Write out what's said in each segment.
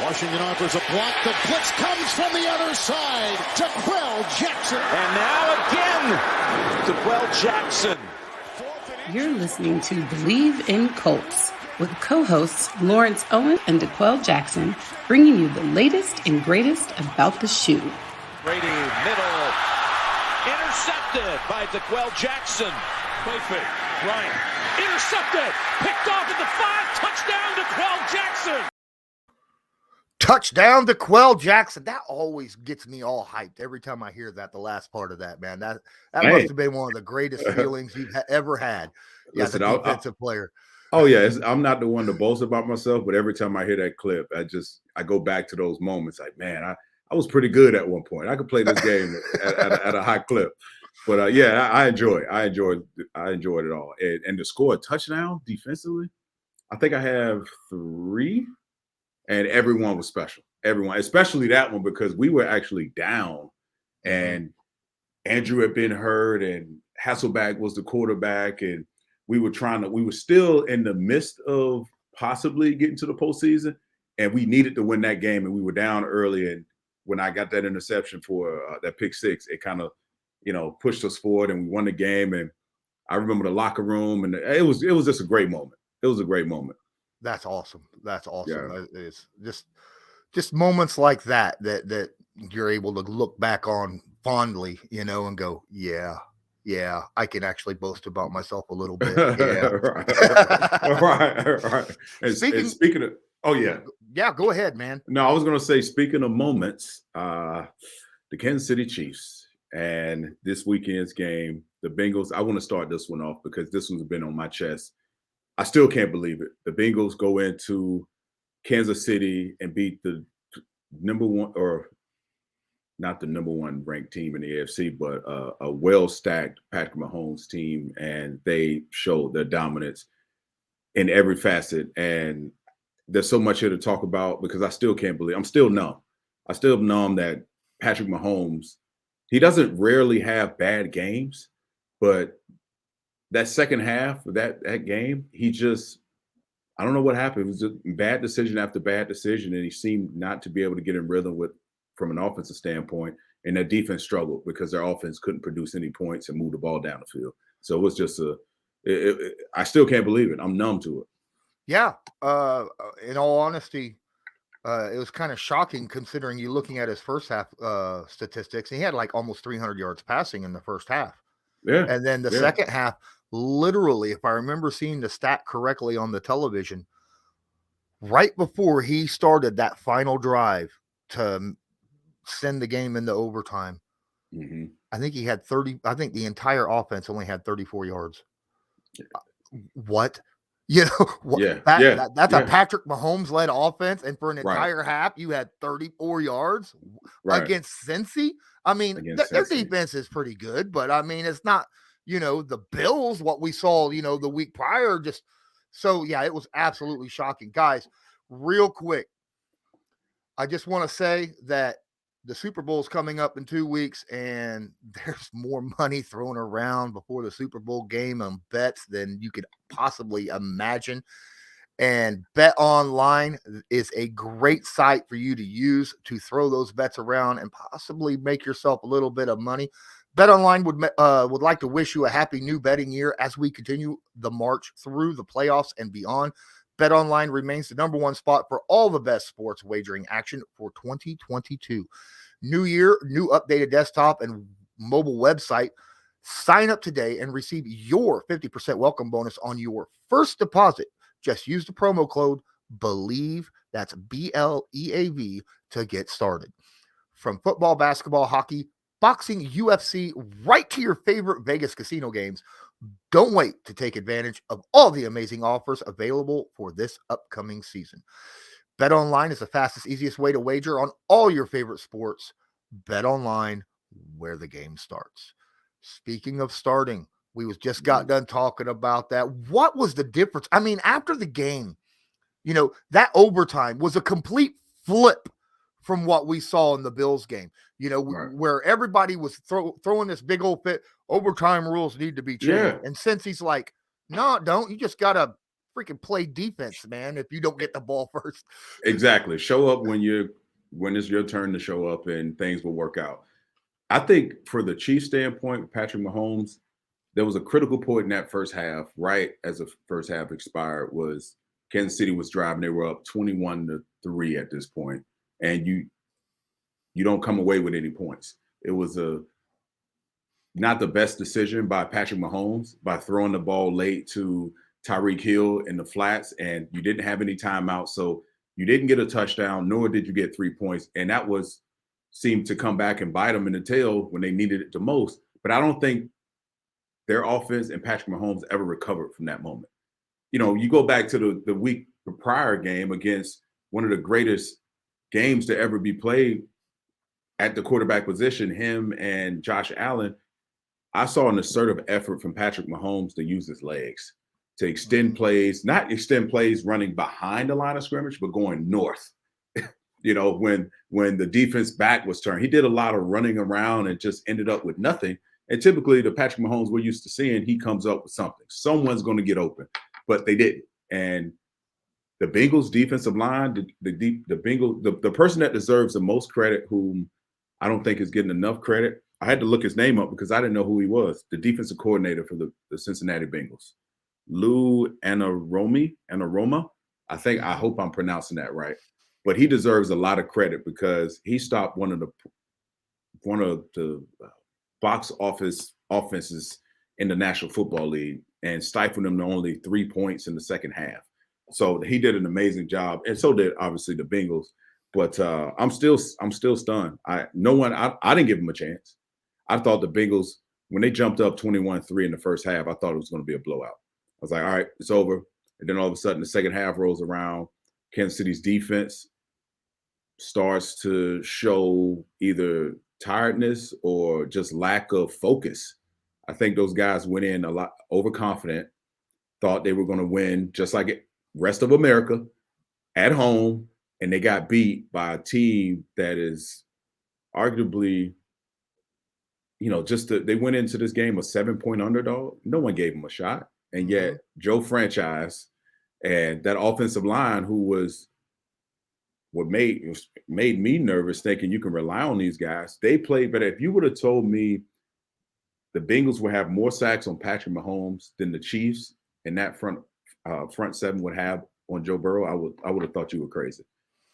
Washington offers a block. The blitz comes from the other side. Jaquel Jackson. And now again, Jaquel Jackson. You're listening to Bleav in Colts with co-hosts Lawrence Owen and Jaquel Jackson, bringing you the latest and greatest about the shoe. Brady, middle, intercepted by Jaquel Jackson. Play fake, Bryant, intercepted, picked off at the 5, touchdown Jaquel Jackson. Touchdown Jaquel Jackson. That always gets me all hyped every time I hear that, the last part of that, man. That must have been one of the greatest feelings you've ever had as a defensive player. Oh, yeah. I'm not the one to boast about myself, but every time I hear that clip, I go back to those moments like, man, I was pretty good at one point. I could play this game at a high clip. But, yeah, I enjoyed it all. And to score a touchdown defensively, I think I have 3. And everyone was special. Everyone, especially that one, because we were actually down and Andrew had been hurt and Hasselbeck was the quarterback. And we were still in the midst of possibly getting to the postseason. And we needed to win that game. And we were down early. And when I got that interception for that pick 6, it kind of, pushed us forward and we won the game. And I remember the locker room and it was just a great moment. It was a great moment. That's awesome. That's awesome. Yeah. It's just moments like that you're able to look back on fondly, and go, yeah, I can actually boast about myself a little bit. Yeah. right. And speaking of, yeah, go ahead, man. No, I was going to say, speaking of moments, the Kansas City Chiefs and this weekend's game, the Bengals. I want to start this one off because this one's been on my chest. I still can't believe it. The Bengals go into Kansas City and beat the number one, or not the number one ranked team in the AFC, but a well-stacked Patrick Mahomes team, and they showed their dominance in every facet. And there's so much here to talk about because I still can't believe. I'm still numb. I still numb that Patrick Mahomes, he doesn't rarely have bad games, but that second half of that game, I don't know what happened. It was just bad decision after bad decision, and he seemed not to be able to get in rhythm from an offensive standpoint, and their defense struggled because their offense couldn't produce any points and move the ball down the field. So it was just I still can't believe it. I'm numb to it. Yeah. In all honesty, it was kind of shocking considering you looking at his first half statistics. He had like almost 300 yards passing in the first half. Yeah. And then the second half, literally, if I remember seeing the stat correctly on the television, right before he started that final drive to send the game into overtime, I think he had 30. I think the entire offense only had 34 yards. What? That's a Patrick Mahomes-led offense, and for an entire half, you had 34 yards against Cincy. I mean, their defense is pretty good, but I mean, it's not, the Bills, what we saw, the week prior. It was absolutely shocking. Guys, real quick, I just want to say that the Super Bowl is coming up in 2 weeks, and there's more money thrown around before the Super Bowl game on bets than you could possibly imagine. And BetOnline is a great site for you to use to throw those bets around and possibly make yourself a little bit of money. BetOnline would like to wish you a happy new betting year as we continue the march through the playoffs and beyond. BetOnline remains the number one spot for all the best sports wagering action for 2022. New year, new updated desktop and mobile website. Sign up today and receive your 50% welcome bonus on your first deposit. Just use the promo code BLEAV, that's BLEAV, to get started. From football, basketball, hockey, boxing, UFC, right to your favorite Vegas casino games, don't wait to take advantage of all the amazing offers available for this upcoming season. BetOnline is the fastest, easiest way to wager on all your favorite sports. BetOnline, where the game starts. Speaking of starting, we just got done talking about that. What was the difference? I mean, after the game, that overtime was a complete flip from what we saw in the Bills game, where everybody was throwing this big old fit. Overtime rules need to be changed. Yeah. And since he's like, no, don't, you just got to freaking play defense, man, if you don't get the ball first. Exactly. Show up when it's your turn to show up and things will work out. I think for the Chiefs standpoint, Patrick Mahomes, there was a critical point in that first half, right as the first half expired, was Kansas City was driving. They were up 21-3 at this point, and you don't come away with any points. It was not the best decision by Patrick Mahomes by throwing the ball late to Tyreek Hill in the flats, and you didn't have any timeouts, so you didn't get a touchdown, nor did you get 3 points, and that seemed to come back and bite them in the tail when they needed it the most. But I don't think their offense and Patrick Mahomes ever recovered from that moment. You go back to the week prior game against one of the greatest games to ever be played at the quarterback position, him and Josh Allen. I saw an assertive effort from Patrick Mahomes to use his legs to extend plays, not extend plays running behind the line of scrimmage, but going north. When the defense back was turned, he did a lot of running around and just ended up with nothing. And typically the Patrick Mahomes we're used to seeing, he comes up with something. Someone's going to get open, but they didn't. And the Bengals defensive line, the person that deserves the most credit, whom I don't think is getting enough credit, I had to look his name up because I didn't know who he was, the defensive coordinator for the Cincinnati Bengals, Lou Anarumo. I hope I'm pronouncing that right. But he deserves a lot of credit because he stopped one of the box office offenses in the National Football League and stifled them to only 3 points in the second half. So he did an amazing job, and so did obviously the Bengals. But I'm still stunned. I didn't give him a chance. I thought the Bengals, when they jumped up 21-3 in the first half, I thought it was going to be a blowout. I was like, all right, it's over. And then all of a sudden, the second half rolls around. Kansas City's defense starts to show either tiredness or just lack of focus. I think those guys went in a lot overconfident, thought they were going to win just like the rest of America at home, and they got beat by a team that is arguably, they went into this game a 7-point underdog. No one gave them a shot. And yet Joe Franchise and that offensive line, who was what made me nervous thinking you can rely on these guys, they played better. If you would have told me the Bengals would have more sacks on Patrick Mahomes than the Chiefs and that front seven would have on Joe Burrow, I would have thought you were crazy.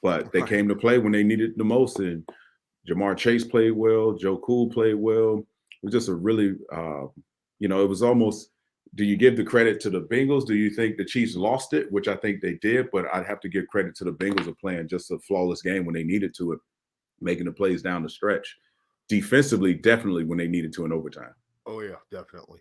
But they came to play when they needed the most, and Jamar Chase played well, Joe Cool played well. It was just a really, it was almost, do you give the credit to the Bengals? Do you think the Chiefs lost it, which I think they did, but I'd have to give credit to the Bengals of playing just a flawless game when they needed to, making the plays down the stretch. Defensively, definitely when they needed to in overtime. Oh, yeah, definitely.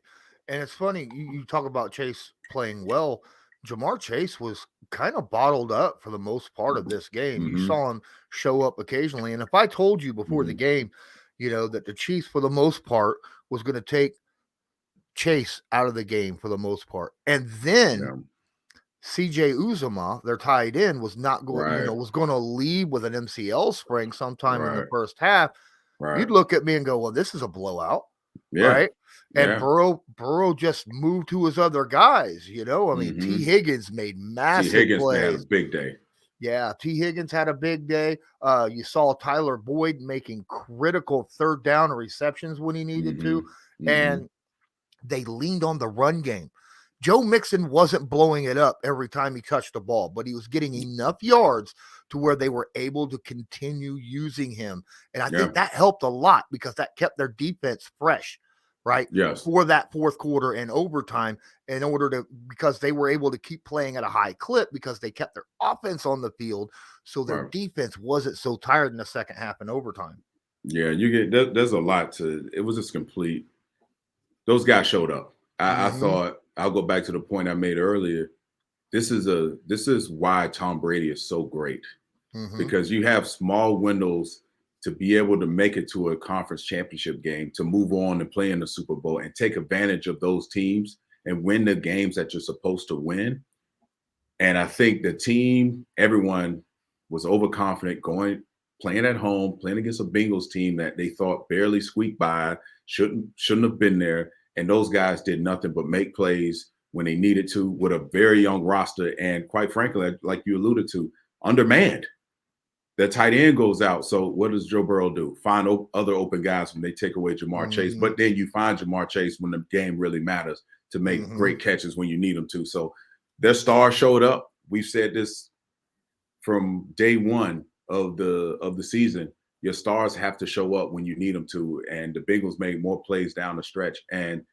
And it's funny, you talk about Chase playing well. Jamar Chase was kind of bottled up for the most part of this game. You saw him show up occasionally. And if I told you before the game, that the Chiefs, for the most part, was going to take Chase out of the game for the most part, and then CJ Uzomah, their tight end, was not going, was going to leave with an MCL sprain sometime in the first half. You'd look at me and go, well, this is a blowout. Right. And Burrow just moved to his other guys, T. Higgins made massive plays. Had a big day. Yeah, T. Higgins had a big day. You saw Tyler Boyd making critical third down receptions when he needed to. And they leaned on the run game. Joe Mixon wasn't blowing it up every time he touched the ball, but he was getting enough yards to where they were able to continue using him. And I think that helped a lot because that kept their defense fresh, right? Yes. For that fourth quarter and overtime because they were able to keep playing at a high clip because they kept their offense on the field. So their defense wasn't so tired in the second half and overtime. Yeah, there's a lot to it. Was just complete. Those guys showed up. I thought, I'll go back to the point I made earlier. This is why Tom Brady is so great, because you have small windows to be able to make it to a conference championship game, to move on and play in the Super Bowl and take advantage of those teams and win the games that you're supposed to win. And I think the team, everyone was overconfident playing at home, playing against a Bengals team that they thought barely squeaked by, shouldn't have been there. And those guys did nothing but make plays, when they needed to with a very young roster. And quite frankly, like you alluded to, undermanned. The tight end goes out. So what does Joe Burrow do? Find other open guys when they take away Jamar Chase. But then you find Jamar Chase when the game really matters to make great catches when you need them to. So their stars showed up. We've said this from day one of the season. Your stars have to show up when you need them to. And the Bengals made more plays down the stretch. And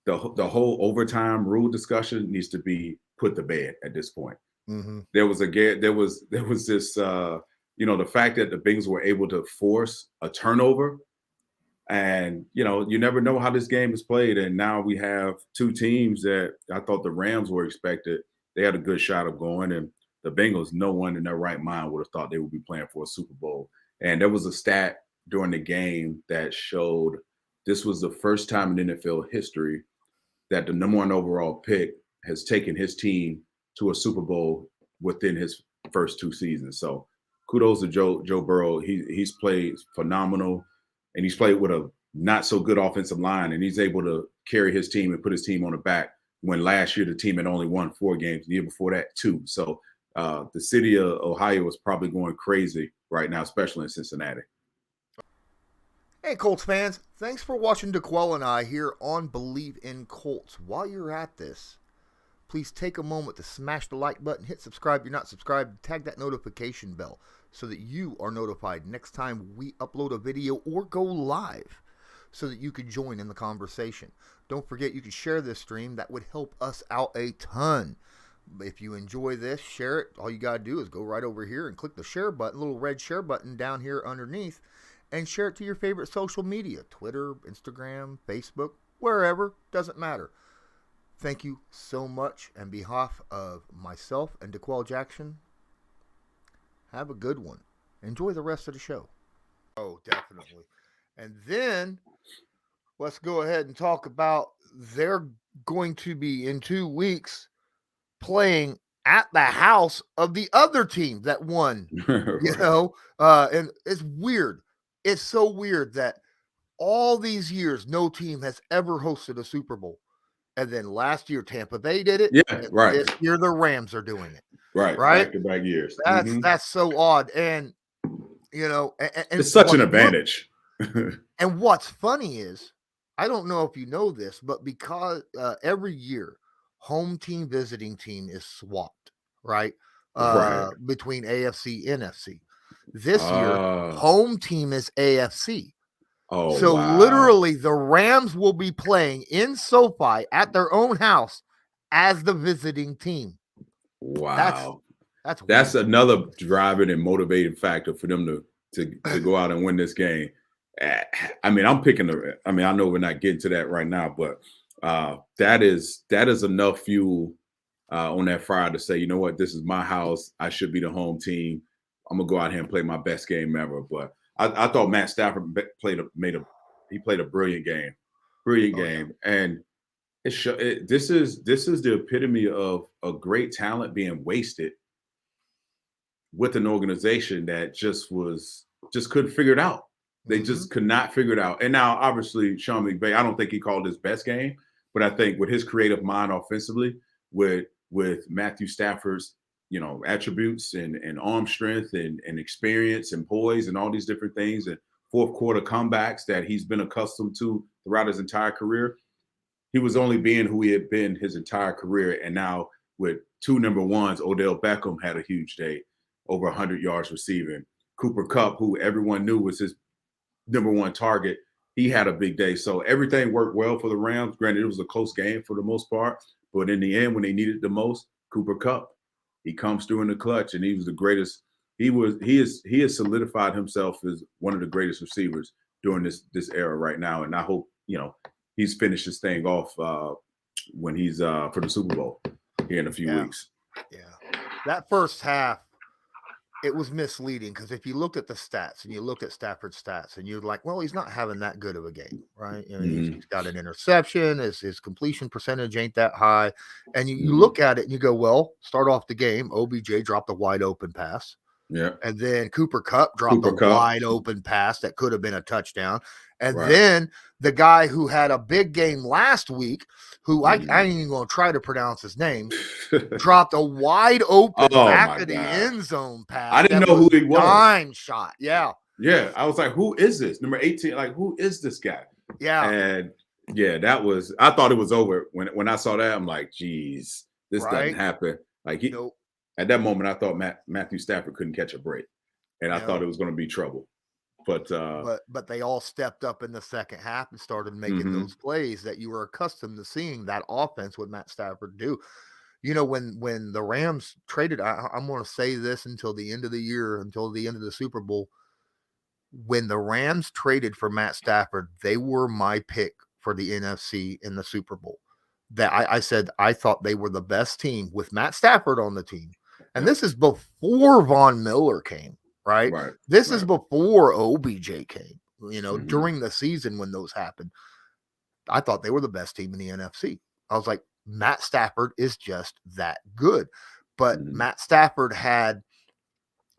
the whole overtime rule discussion needs to be put to bed at this point. There was this the fact that the Bengals were able to force a turnover, and you never know how this game is played. And now we have two teams that I thought the Rams were expected. They had a good shot of going, and the Bengals, no one in their right mind would have thought they would be playing for a Super Bowl. And there was a stat during the game that showed this was the first time in NFL history that the number 1 overall pick has taken his team to a Super Bowl within his first 2 seasons. So kudos to Joe Burrow. He's played phenomenal, and he's played with a not so good offensive line, and he's able to carry his team and put his team on the back when last year the team had only won 4 games, the year before that 2. So the city of Ohio is probably going crazy right now, especially in Cincinnati. Hey, Colts fans. Thanks for watching DeQuell and I here on Bleav in Colts. While you're at this, please take a moment to smash the like button, hit subscribe if you're not subscribed, tag that notification bell so that you are notified next time we upload a video or go live so that you can join in the conversation. Don't forget you can share this stream. That would help us out a ton. If you enjoy this, share it. All you got to do is go right over here and click the share button, little red share button down here underneath, and share it to your favorite social media, Twitter, Instagram, Facebook, wherever, doesn't matter. Thank you so much. On behalf of myself and DeQuell Jackson, have a good one. Enjoy the rest of the show. Oh, definitely. And then let's go ahead and talk about they're going to be in 2 weeks playing at the house of the other team that won. And it's weird. It's so weird that all these years no team has ever hosted a Super Bowl. And then last year, Tampa Bay did it. Yeah, right. This year, the Rams are doing it. Right. Back-to-back years. That's so odd. And, and it's such an advantage. And what's funny is, I don't know if you know this, but because every year, home team, visiting team is swapped, right? Between AFC and NFC. This year, home team is AFC. Oh, so wow. Literally the Rams will be playing in SoFi at their own house as the visiting team. Wow. That's another driving and motivating factor for them to go out and win this game. I mean, I know we're not getting to that right now, but that is enough fuel on that fire to say, you know what, this is my house. I should be the home team. I'm gonna go out here and play my best game ever. But I thought Matt Stafford played a brilliant game, and this is the epitome of a great talent being wasted with an organization that just couldn't figure it out. They just could not figure it out. And now, obviously, Sean McVay, I don't think he called his best game, but I think with his creative mind offensively, with Matthew Stafford's attributes and arm strength and experience and poise and all these different things and fourth quarter comebacks that he's been accustomed to throughout his entire career, he was only being who he had been his entire career. And now with 2 number ones, Odell Beckham had a huge day, over 100 yards receiving. Cooper Kupp, who everyone knew was his number 1 target, he had a big day. So everything worked well for the Rams. Granted, it was a close game for the most part, but in the end, when they needed the most, Cooper Kupp, he comes through in the clutch, and he was the greatest. He has solidified himself as one of the greatest receivers during this era right now. And I hope he's finished his thing off when he's for the Super Bowl here in a few weeks. Yeah, that first half, it was misleading because if you looked at the stats and you looked at Stafford's stats and you're like, well, he's not having that good of a game, right? He's got an interception. His completion percentage ain't that high. And you look at it and you go, well, start off the game. OBJ dropped a wide open pass. Yeah. And then Cooper Kupp dropped a wide open pass that could have been a touchdown. And then the guy who had a big game last week, who I ain't even going to try to pronounce his name, dropped a wide open back of the end zone pass. I didn't know who he was. Dime shot. Yeah. Yeah. I was like, who is this? Number 18. Like, who is this guy? Yeah. And yeah, I thought it was over. When I saw that, I'm like, geez, this doesn't happen. Like at that moment, I thought Matthew Stafford couldn't catch a break. And I thought it was going to be trouble. But they all stepped up in the second half and started making those plays that you were accustomed to seeing that offense with Matt Stafford do. When the Rams traded, I'm going to say this until the end of the year, until the end of the Super Bowl. When the Rams traded for Matt Stafford, they were my pick for the NFC in the Super Bowl. That I said I thought they were the best team with Matt Stafford on the team. And this is before Von Miller came. Right. This is before OBJ came, during the season when those happened. I thought they were the best team in the NFC. I was like, Matt Stafford is just that good. But Matt Stafford had,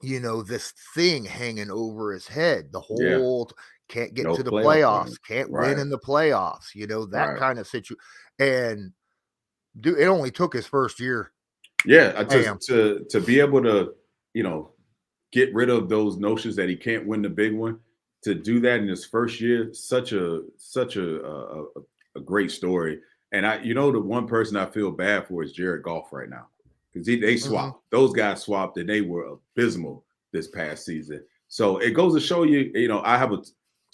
this thing hanging over his head the whole can't get to the playoffs, can't win in the playoffs, that kind of situation. And dude, it only took his first year. Yeah, to be able to, get rid of those notions that he can't win the big one, to do that in his first year, such a great story. And the one person I feel bad for is Jared Goff right now, because they swapped. Those guys swapped and they were abysmal this past season. So it goes to show you, I have a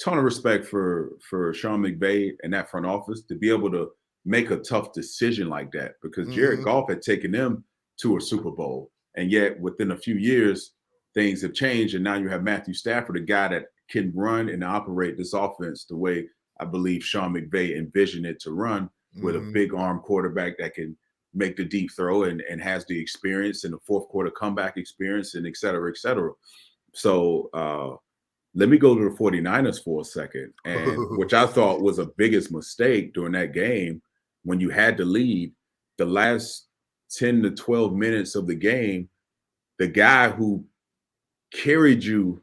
ton of respect for Sean McVay and that front office to be able to make a tough decision like that, because Jared Goff had taken them to a Super Bowl, and yet within a few years, things have changed, and now you have Matthew Stafford, a guy that can run and operate this offense the way I believe Sean McVay envisioned it to run, with a big arm quarterback that can make the deep throw and has the experience and the fourth quarter comeback experience and et cetera, et cetera. So let me go to the 49ers for a second, and which I thought was a biggest mistake during that game when you had the lead. The last 10 to 12 minutes of the game, the guy who carried you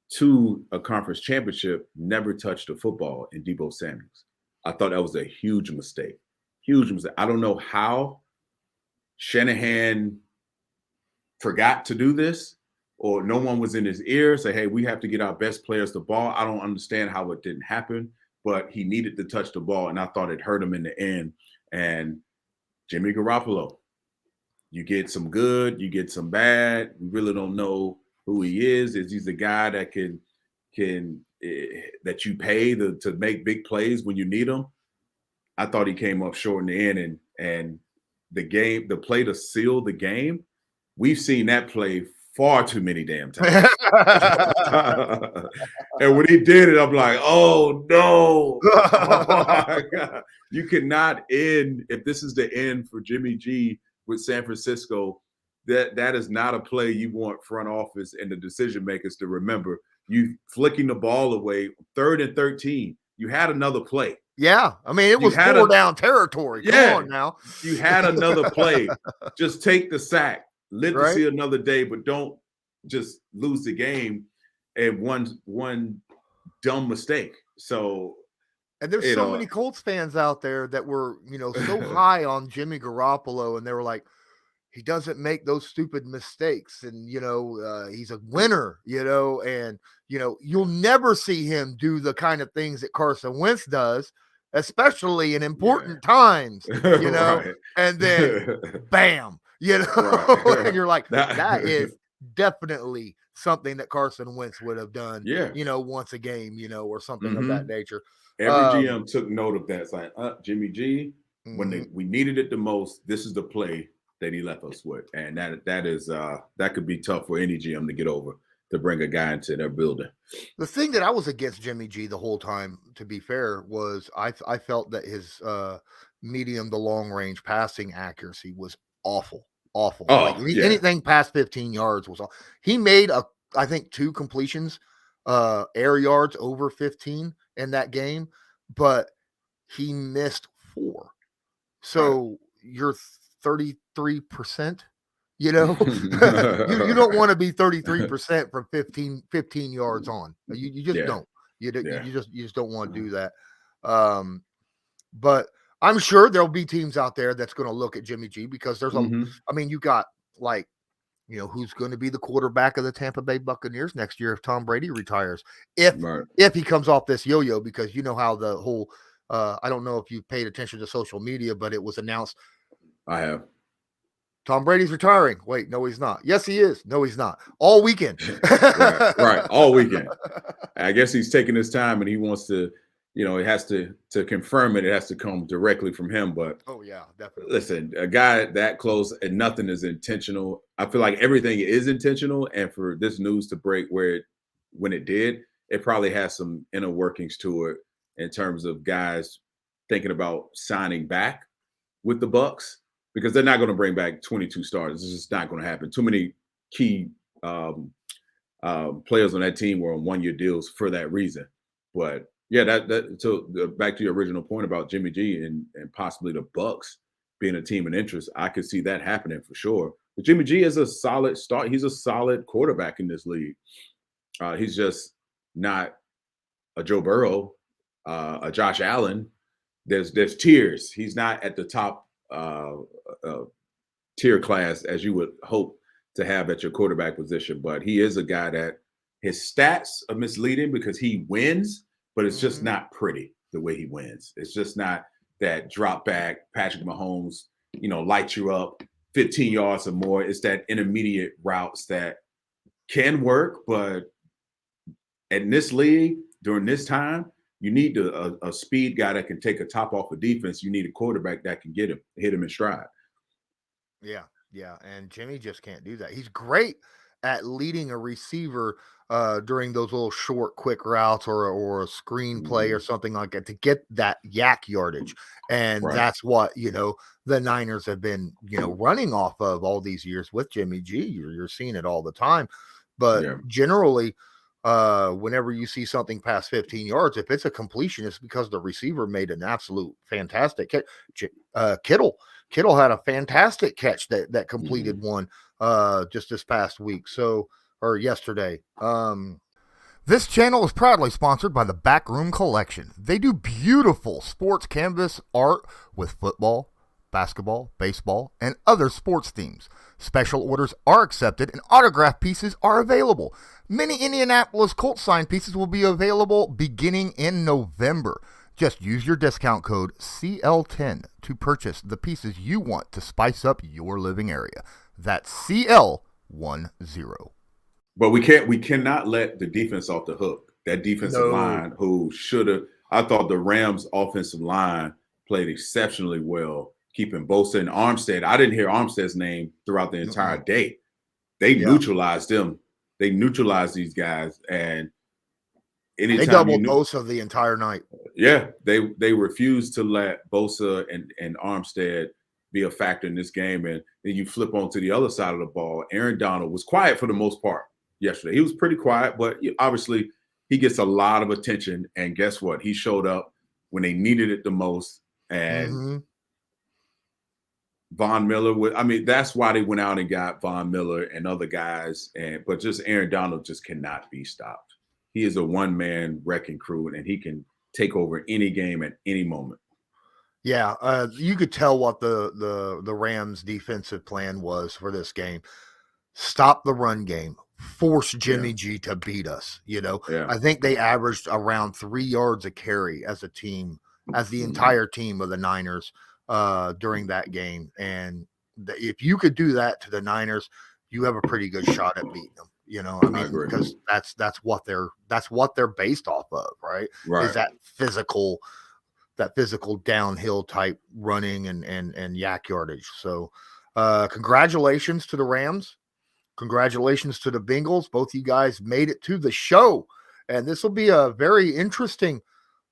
to a conference championship never touched the football in Deebo Samuels. I thought that was a huge mistake. Huge mistake. I don't know how Shanahan forgot to do this, or no one was in his ear say, hey, we have to get our best players the ball. I don't understand how it didn't happen, but he needed to touch the ball, and I thought it hurt him in the end. And Jimmy Garoppolo, you get some good, you get some bad. We really don't know who he is. Is he's the guy that can that you pay to make big plays when you need them? I thought he came up short in the end, and the play to seal the game, we've seen that play far too many damn times. And when he did it, I'm like, oh no. Oh my God. You cannot end, if this is the end for Jimmy G with San Francisco, that is not a play you want front office and the decision makers to remember. You flicking the ball away, 3rd and 13. You had another play. Yeah. I mean, it was 4 down territory. Come on now. You had another play. Just take the sack. Live to see another day, but don't just lose the game and one dumb mistake. So, and there's so many Colts fans out there that were, so high on Jimmy Garoppolo, and they were like, he doesn't make those stupid mistakes, and he's a winner, and you'll never see him do the kind of things that Carson Wentz does, especially in important times, and then bam, and you're like, that is definitely something that Carson Wentz would have done, once a game, or something of that nature. Every GM took note of that. It's like, Jimmy G, when we needed it the most, this is the play that he left us with. And that could be tough for any GM to get over, to bring a guy into their building. The thing that I was against Jimmy G the whole time, to be fair, was I felt that his medium to long range passing accuracy was awful. Anything past 15 yards was awful. He made I think 2 completions, air yards over 15 in that game, but he missed 4. So you're 33%, You know, you don't want to be 33% from 15 yards on. You just don't. You just don't want to do that. But I'm sure there'll be teams out there that's going to look at Jimmy G because there's I mean, you got like, who's going to be the quarterback of the Tampa Bay Buccaneers next year if Tom Brady retires? If he comes off this yo-yo, because you know how the whole I don't know if you paid attention to social media, but it was announced. I have. Tom Brady's retiring. Wait, no, he's not. Yes, he is. No, he's not. All weekend. right. All weekend. I guess he's taking his time and he wants to, it has to confirm it. It has to come directly from him. But oh yeah, definitely. Listen, a guy that close and nothing is intentional. I feel like everything is intentional. And for this news to break when it did, it probably has some inner workings to it in terms of guys thinking about signing back with the Bucks, because they're not going to bring back 22 starters. It's just not going to happen. Too many key players on that team were on one-year deals for that reason. But yeah, back to your original point about Jimmy G and possibly the Bucks being a team in interest, I could see that happening for sure. But Jimmy G is a solid start. He's a solid quarterback in this league. He's just not a Joe Burrow, a Josh Allen. There's tiers. He's not at the top tier class as you would hope to have at your quarterback position, but he is a guy that his stats are misleading because he wins, but it's just not pretty the way he wins. It's just not that drop back Patrick Mahomes, light you up 15 yards or more. It's that intermediate routes that can work, but in this league during this time, you need a speed guy that can take a top off of defense. You need a quarterback that can hit him in stride. Yeah. And Jimmy just can't do that. He's great at leading a receiver during those little short, quick routes or a screen play or something like that to get that yak yardage. And that's what, the Niners have been, running off of all these years with Jimmy G. You're seeing it all the time. But generally, whenever you see something past 15 yards, if it's a completion, it's because the receiver made an absolute fantastic catch. Kittle had a fantastic catch that completed one just this past week. Or yesterday. This channel is proudly sponsored by the Backroom Collection. They do beautiful sports canvas art with football, basketball, baseball, and other sports themes. Special orders are accepted and autograph pieces are available. Many Indianapolis Colts signed pieces will be available beginning in November. Just use your discount code CL10 to purchase the pieces you want to spice up your living area. That's CL10. But we cannot let the defense off the hook. That defensive line I thought the Rams offensive line played exceptionally well, keeping Bosa and Armstead. I didn't hear Armstead's name throughout the entire day. They neutralized them. They neutralized these guys. And anytime they doubled Bosa the entire night. Yeah, they refused to let Bosa and Armstead be a factor in this game. And then you flip on to the other side of the ball. Aaron Donald was quiet for the most part yesterday. He was pretty quiet, but obviously he gets a lot of attention. And guess what? He showed up when they needed it the most. And Von Miller that's why they went out and got Von Miller and other guys. But just Aaron Donald just cannot be stopped. He is a one-man wrecking crew, and he can take over any game at any moment. Yeah, you could tell what the Rams' defensive plan was for this game. Stop the run game. Force Jimmy G to beat us. I think they averaged around 3 yards a carry as a team, as the entire team of the Niners during that game. And if you could do that to the Niners, you have a pretty good shot at beating them. Because that's what they're based off of, right? Is that physical downhill type running and yak yardage. So congratulations to the Rams. Congratulations to the Bengals. Both you guys made it to the show. And this will be a very interesting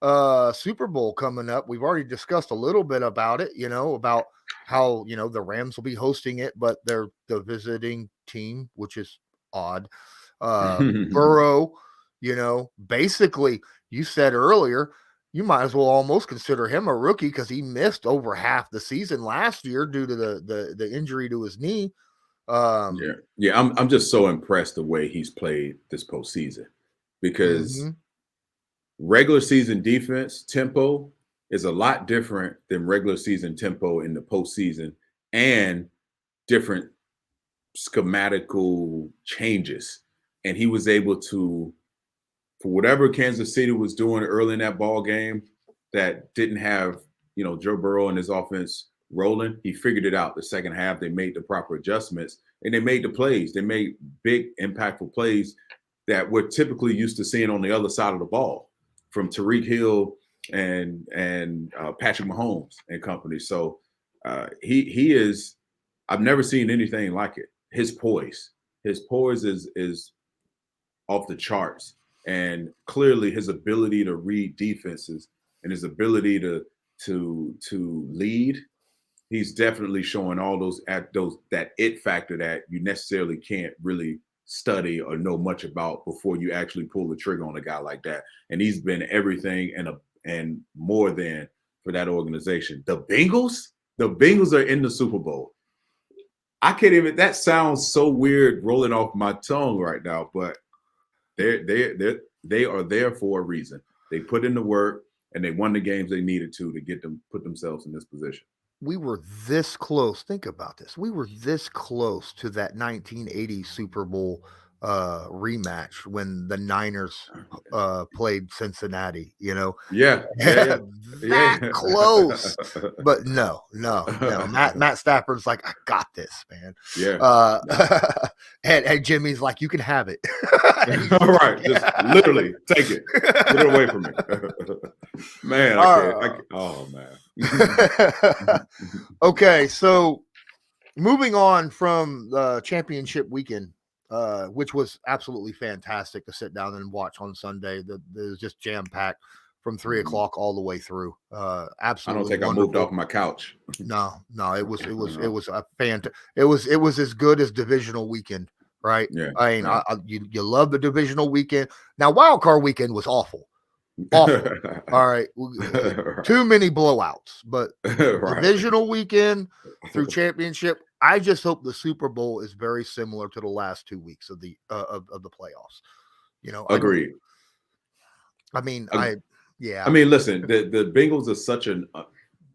Super Bowl coming up. We've already discussed a little bit about it, about how, the Rams will be hosting it, but they're the visiting team, which is odd. Burrow, basically you said earlier, you might as well almost consider him a rookie because he missed over half the season last year due to the injury to his knee. I'm just so impressed the way he's played this postseason, because regular season defense tempo is a lot different than regular season tempo in the postseason, and different schematical changes. And he was able to, for whatever Kansas City was doing early in that ball game that didn't have, Joe Burrow and his offense rolling, he figured it out. The second half, they made the proper adjustments and they made the plays. They made big, impactful plays that we're typically used to seeing on the other side of the ball from Tyreek Hill and Patrick Mahomes and company. So he is, I've never seen anything like it. His poise is off the charts, and clearly his ability to read defenses and his ability to lead. He's definitely showing all that it factor that you necessarily can't really study or know much about before you actually pull the trigger on a guy like that. And he's been everything and more than for that organization. The Bengals are in the Super Bowl. I can't even, that sounds so weird rolling off my tongue right now, but they are there for a reason. They put in the work and they won the games they needed to put themselves in this position. We were this close. Think about this. We were this close to that 1980 Super Bowl rematch when the Niners played Cincinnati, that close. But no. Matt Stafford's like, I got this, man. And Jimmy's like, you can have it. All right, just literally take it, get it away from me. Man, oh man. Okay, so moving on from the championship weekend, which was absolutely fantastic to sit down and watch on Sunday. It was just jam-packed from 3 o'clock all the way through. Absolutely, I don't think wonderful. I moved off my couch. No, it was a it was as good as divisional weekend, right? Yeah, I mean, you love the divisional weekend. Now, wild card weekend was awful. All right. Too many blowouts, but divisional weekend through championship. I just hope the Super Bowl is very similar to the last 2 weeks of the playoffs. Agreed. I mean, listen, the Bengals are such an. I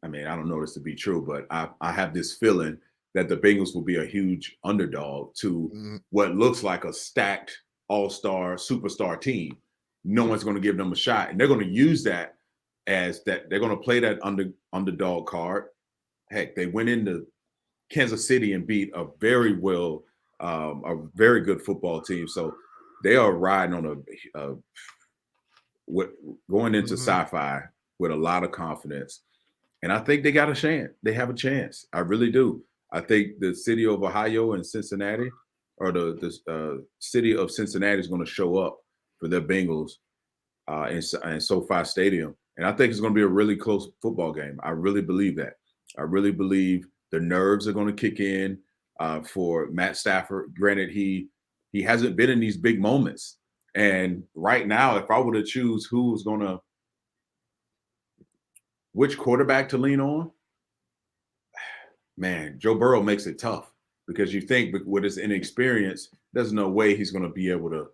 don't know this to be true, but I have this feeling that the Bengals will be a huge underdog to what looks like a stacked all-star superstar team. No one's going to give them a shot, and they're going to use that as that. They're going to play that underdog card. Heck, they went into Kansas City and beat a very good football team. So they are riding on going into sci-fi with a lot of confidence, and I think they got a chance. They have a chance. I really do. I think the city of Ohio and Cincinnati, or the city of Cincinnati, is going to show up for their Bengals in SoFi Stadium. And I think it's going to be a really close football game. I really believe that. I really believe the nerves are going to kick in for Matt Stafford. Granted, he hasn't been in these big moments. And right now, if I were to choose which quarterback to lean on, man, Joe Burrow makes it tough, because you think with his inexperience, there's no way he's going to be able to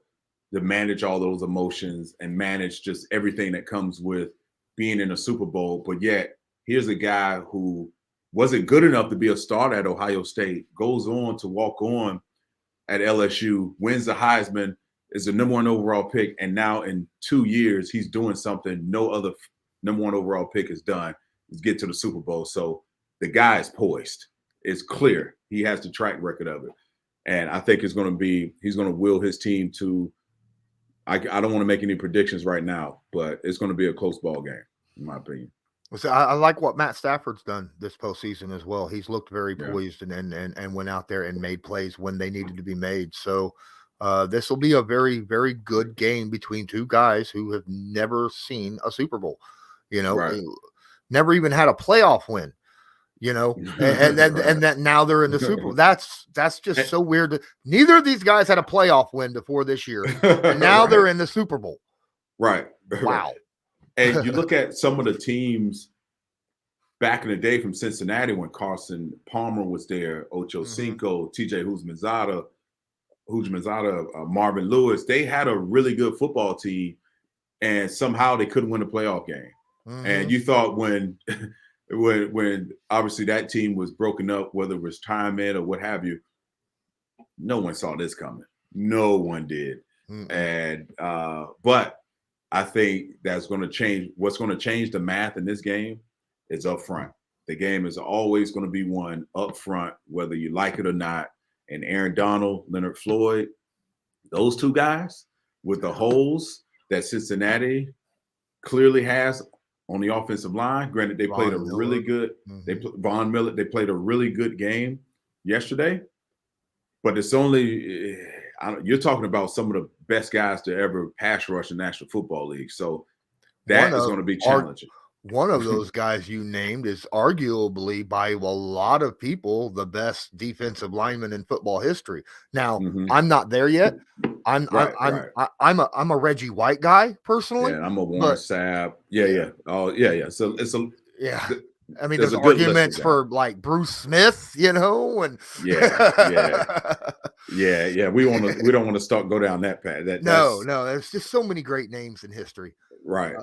manage all those emotions and manage just everything that comes with being in a Super Bowl. But yet, here's a guy who wasn't good enough to be a starter at Ohio State, goes on to walk on at LSU, wins the Heisman, is the number 1 overall pick, and now in 2 years, he's doing something no other number 1 overall pick has done, is get to the Super Bowl. So the guy is poised. It's clear. He has the track record of it. And I think he's going to will his team to, I don't want to make any predictions right now, but it's going to be a close ball game, in my opinion. So I like what Matt Stafford's done this postseason as well. He's looked very poised and went out there and made plays when they needed to be made. So this will be a very, very good game between two guys who have never seen a Super Bowl, never even had a playoff win, and that now they're in the Super Bowl. That's just so weird. Neither of these guys had a playoff win before this year, and now they're in the Super Bowl. Right. Wow. And you look at some of the teams back in the day from Cincinnati when Carson Palmer was there, Ocho Cinco, TJ Houshmandzadeh, Marvin Lewis, they had a really good football team, and somehow they couldn't win a playoff game. And you thought when obviously that team was broken up, whether it was retirement or what have you, no one saw this coming. No one did. And but I think that's going to change. What's going to change the math in this game is up front. The game is always going to be won up front, whether you like it or not. And Aaron Donald, Leonard Floyd, those two guys with the holes that Cincinnati clearly has on the offensive line. Granted, they played a really good. Von Miller. They played a really good game yesterday, but it's only. You're talking about some of the best guys to ever pass rush in National Football League, so that is going to be challenging. One of those guys you named is arguably by a lot of people the best defensive lineman in football history. Now, I'm not there yet. I'm a Reggie White guy personally. Yeah, I'm a Warren Sapp. Yeah. Oh, yeah. So it's a I mean, there's arguments for like Bruce Smith, and we don't want to go down that path. No, there's just so many great names in history. Right.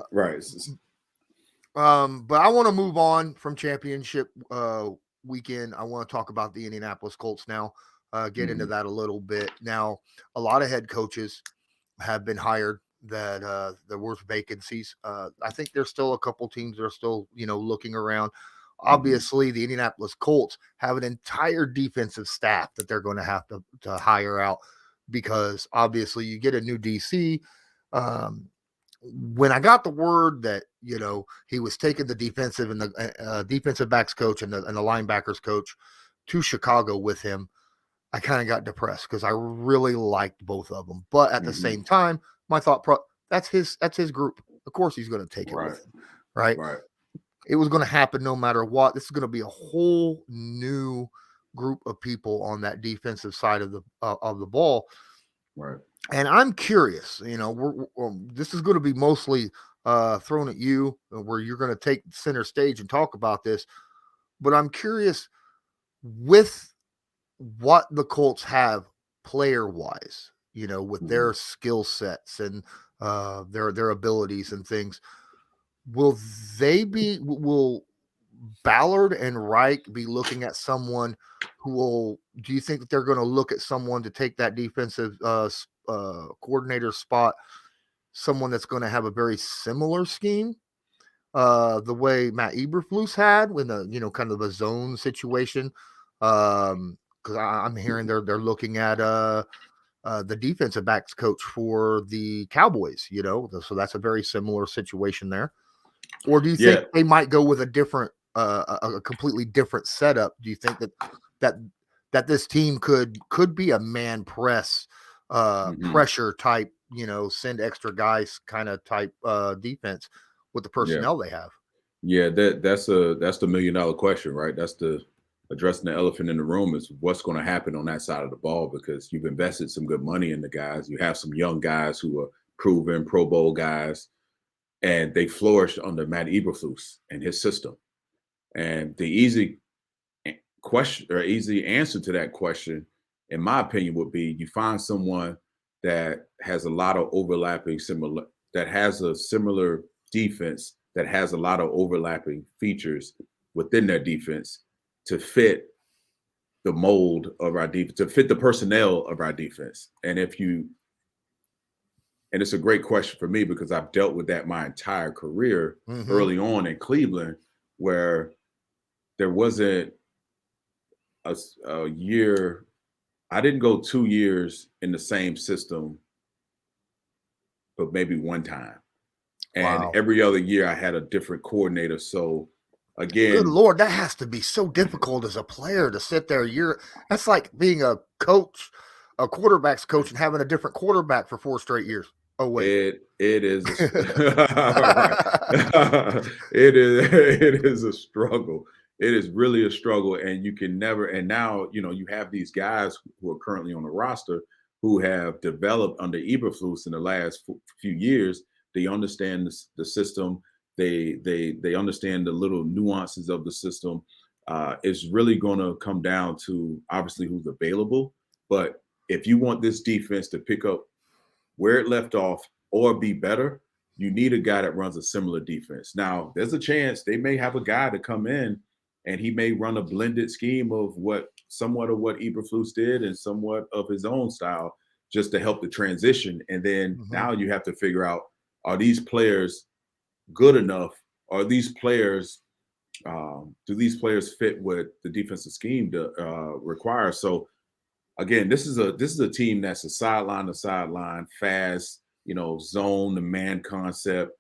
But I want to move on from championship weekend. I want to talk about the Indianapolis Colts now. Get into that a little bit. Now, a lot of head coaches have been hired that there were vacancies. I think there's still a couple teams that are still, looking around. Obviously, the Indianapolis Colts have an entire defensive staff that they're going to have to hire out because obviously you get a new DC. When I got the word that, he was taking the defensive and the defensive backs coach and the linebackers coach to Chicago with him, I kind of got depressed because I really liked both of them. But at the same time, my thought that's his group. Of course he's going to take it with him, right? It was going to happen no matter what. This is going to be a whole new group of people on that defensive side of the ball. Right. And I'm curious, this is going to be mostly thrown at you where you're going to take center stage and talk about this. But I'm curious with what the Colts have player-wise, with their skill sets and their abilities and things. Will Ballard and Reich be looking at someone do you think that they're going to look at someone to take that defensive coordinator spot, someone that's going to have a very similar scheme, the way Matt Eberflus had with kind of a zone situation? Because I'm hearing they're looking at the defensive backs coach for the Cowboys, so that's a very similar situation there. Or do you think they might go with a different, a completely different setup? Do you think that this team could be a man press, pressure type, send extra guys kind of type defense with the personnel they have? Yeah, that's the $1 million question, right? That's addressing the elephant in the room is what's going to happen on that side of the ball, because you've invested some good money in the guys. You have some young guys who are proven Pro Bowl guys, and they flourished under Matt Eberflus and his system. And the easy question or easy answer to that question, in my opinion, would be you find someone that has a lot of that has a similar defense, that has a lot of overlapping features within their defense to fit the mold of our defense, to fit the personnel of our defense. And it's a great question for me because I've dealt with that my entire career early on in Cleveland, where there wasn't a year. I didn't go 2 years in the same system, but maybe one time. And every other year I had a different coordinator. So again, good Lord, that has to be so difficult as a player to sit there. That's like being a coach, a quarterback's coach, and having a different quarterback for 4 straight years. Oh wait, it is. It is a struggle. It is really a struggle, and you can never. And now you have these guys who are currently on the roster who have developed under Eberflus in the last few years. They understand the system. They understand the little nuances of the system. It's really going to come down to obviously who's available. But if you want this defense to pick up where it left off or be better, you need a guy that runs a similar defense. Now, there's a chance they may have a guy to come in and he may run a blended scheme of somewhat of what Eberflus did and somewhat of his own style, just to help the transition. And then now you have to figure out, are these players good enough? Are these players, do these players fit what the defensive scheme requires? So again, this is a team that's a sideline to sideline, fast, zone to man concept,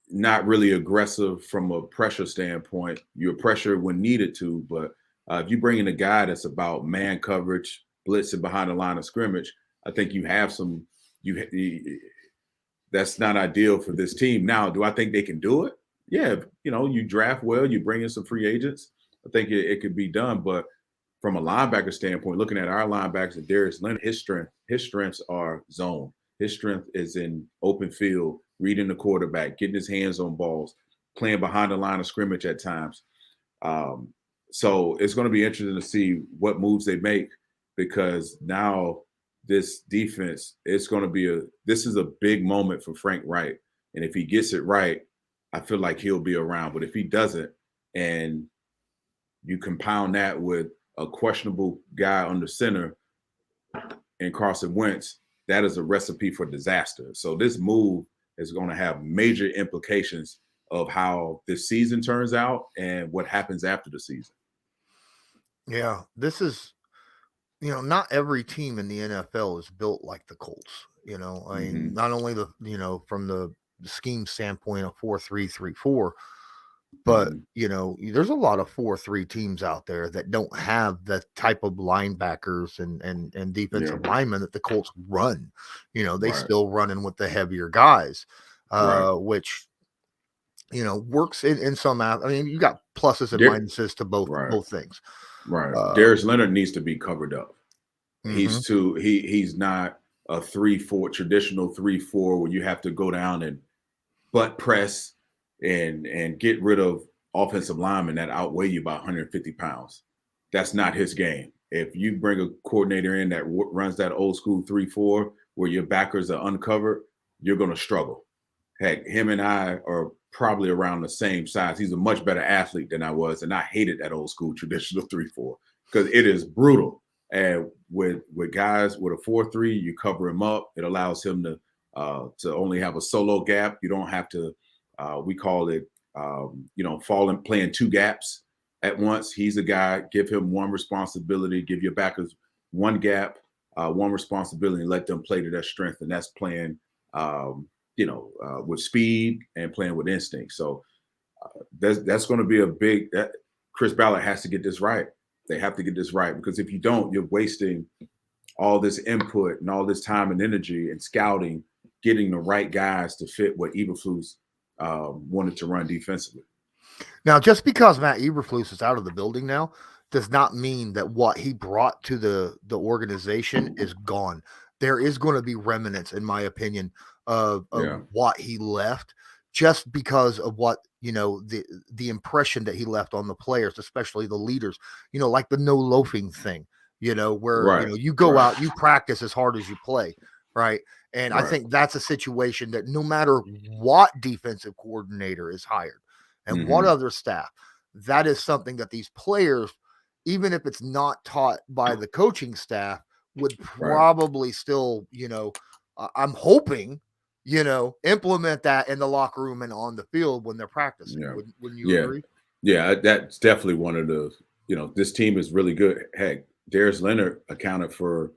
not really aggressive from a pressure standpoint. You're pressure when needed to, but if you bring in a guy that's about man coverage, blitzing behind the line of scrimmage, I think you have some. That's not ideal for this team. Now, do I think they can do it? Yeah, you draft well, you bring in some free agents. I think it could be done, but from a linebacker standpoint, looking at our linebackers and Darius Leonard, his strengths are zone. His strength is in open field, reading the quarterback, getting his hands on balls, playing behind the line of scrimmage at times. So it's going to be interesting to see what moves they make, because now this defense, this is a big moment for Frank Reich. And if he gets it right, I feel like he'll be around. But if he doesn't, and you compound that with a questionable guy under center and Carson Wentz, that is a recipe for disaster. So this move is going to have major implications of how this season turns out and what happens after the season. Yeah, this is, not every team in the NFL is built like the Colts. I mean, not only from the scheme standpoint of 4-3-3-4, but there's a lot of 4-3 teams out there that don't have the type of linebackers and defensive linemen that the Colts run. They still running with the heavier guys, which works in some. I mean, you got pluses and minuses to both things. Right. Darius Leonard needs to be covered up. He's not a 3-4 traditional 3-4 where you have to go down and butt press and get rid of offensive linemen that outweigh you by 150 pounds. That's not his game. If you bring a coordinator in that runs that old school 3-4 where your backers are uncovered, you're going to struggle. Heck, him and I are probably around the same size. He's a much better athlete than I was, and I hated that old school traditional 3-4 because it is brutal. And with guys with a 4-3, you cover him up. It allows him to only have a solo gap. You don't have to. We call it, playing two gaps at once. He's a guy. Give him one responsibility. Give your backers one gap, one responsibility, and let them play to their strength. And that's playing, with speed and playing with instinct. So that's going to be a big. Chris Ballard has to get this right. They have to get this right, because if you don't, you're wasting all this input and all this time and energy and scouting, getting the right guys to fit what Eberflus wanted to run defensively. Now, just because Matt Eberflus is out of the building now does not mean that what he brought to the organization is gone. There is going to be remnants, in my opinion, of what he left, just because of what, the impression that he left on the players, especially the leaders, like the no loafing thing, where, you go out, you practice as hard as you play. Right. And I think that's a situation that no matter what defensive coordinator is hired and what other staff, that is something that these players, even if it's not taught by the coaching staff, would probably still, I'm hoping, implement that in the locker room and on the field when they're practicing. Yeah. Wouldn't you agree? Yeah, that's definitely one of the, this team is really good. Heck, Darius Leonard accounted for